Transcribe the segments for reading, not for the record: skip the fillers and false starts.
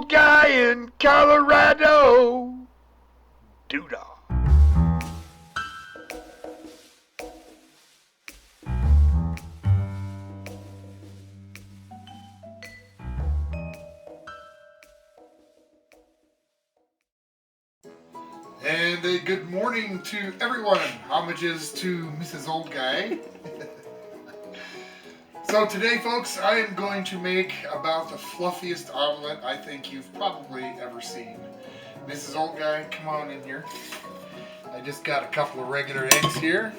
old guy in Colorado. Doodah. And a good morning to everyone. Homages to Mrs. Old Guy. So today, folks, I am going to make about the fluffiest omelet I think you've probably ever seen. Mrs. Old Guy, come on in here. I just got a couple of regular eggs here.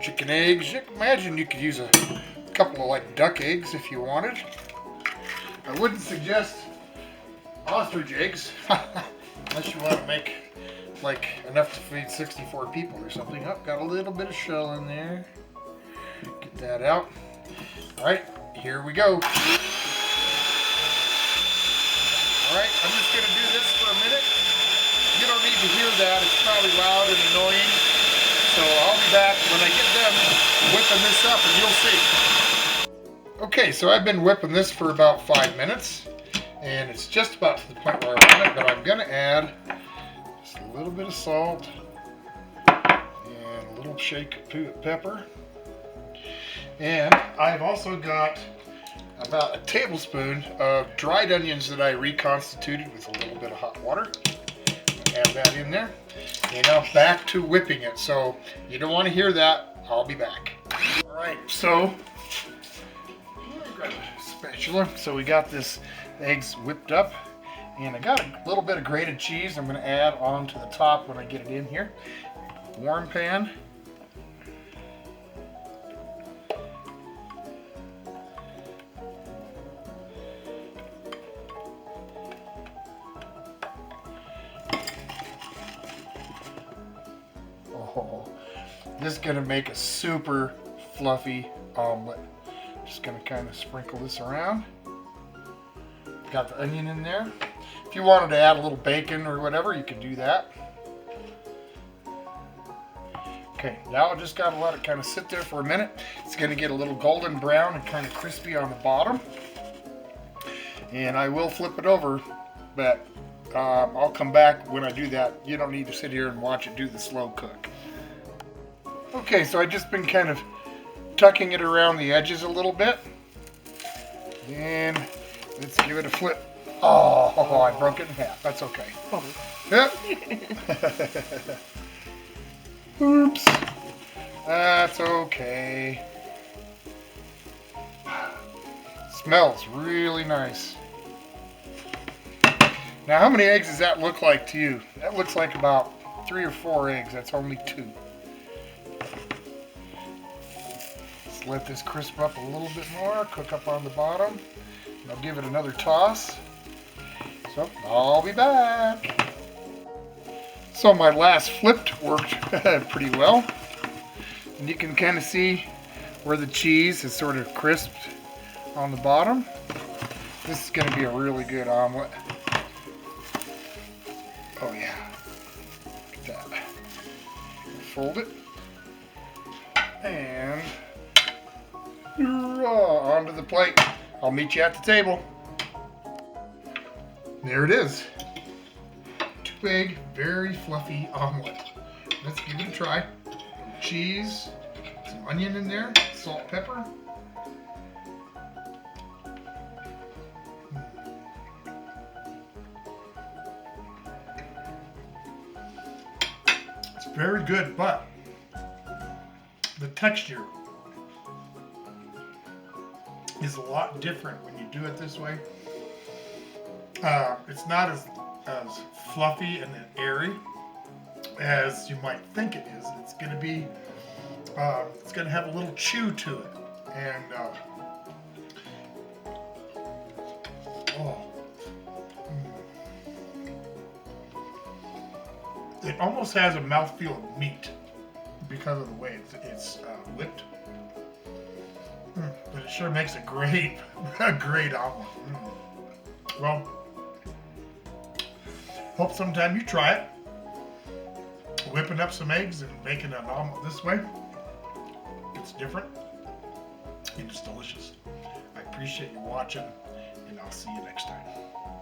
Chicken eggs. Imagine you could use a couple of like duck eggs if you wanted. I wouldn't suggest ostrich eggs. Unless you want to make like enough to feed 64 people or something. Oh, got a little bit of shell in there. Get that out. Alright, here we go. Alright, I'm just going to do this for a minute. You don't need to hear that. It's probably loud and annoying. So I'll be back when I get done whipping this up and you'll see. Okay, so I've been whipping this for about 5 minutes. And it's just about to the point where I want it, but I'm going to add just a little bit of salt and a little shake of pepper. And I've also got about a tablespoon of dried onions that I reconstituted with a little bit of hot water. Add that in there. And now back to whipping it. So you don't want to hear that. I'll be back. All right, so grab a spatula. So we got this eggs whipped up, and I got a little bit of grated cheese I'm going to add on to the top when I get it in here. Warm pan. Oh, this is going to make a super fluffy omelet. Just going to kind of sprinkle this around. Got the onion in there. If you wanted to add a little bacon or whatever, you could do that. Okay, now I just gotta let it kind of sit there for a minute. It's gonna get a little golden brown and kind of crispy on the bottom. And I will flip it over, but I'll come back when I do that. You don't need to sit here and watch it do the slow cook. Okay, so I've just been kind of tucking it around the edges a little bit. And let's give it a flip. Oh, I broke it in half. That's okay. Yep. Oops. That's okay. Smells really nice. Now, how many eggs does that look like to you? That looks like about 3 or 4 eggs. That's only 2. Let's let this crisp up a little bit more. Cook up on the bottom. I'll give it another toss. So I'll be back. So my last flipped worked pretty well. And you can kind of see where the cheese is sort of crisped on the bottom. This is going to be a really good omelet. Oh yeah. Look at that. Fold it. And onto the plate. I'll meet you at the table. There it is. 2-egg, very fluffy omelet. Let's give it a try. Cheese, some onion in there, salt, pepper. It's very good, but the texture is a lot different when you do it this way. It's not as fluffy and airy as you might think it is. It's going to be, it's going to have a little chew to it, and it almost has a mouthfeel of meat because of the way it's whipped. But it sure makes a great omelet. Well, hope sometime you try it. Whipping up some eggs and making an omelet this way. It's different. It's delicious. I appreciate you watching, and I'll see you next time.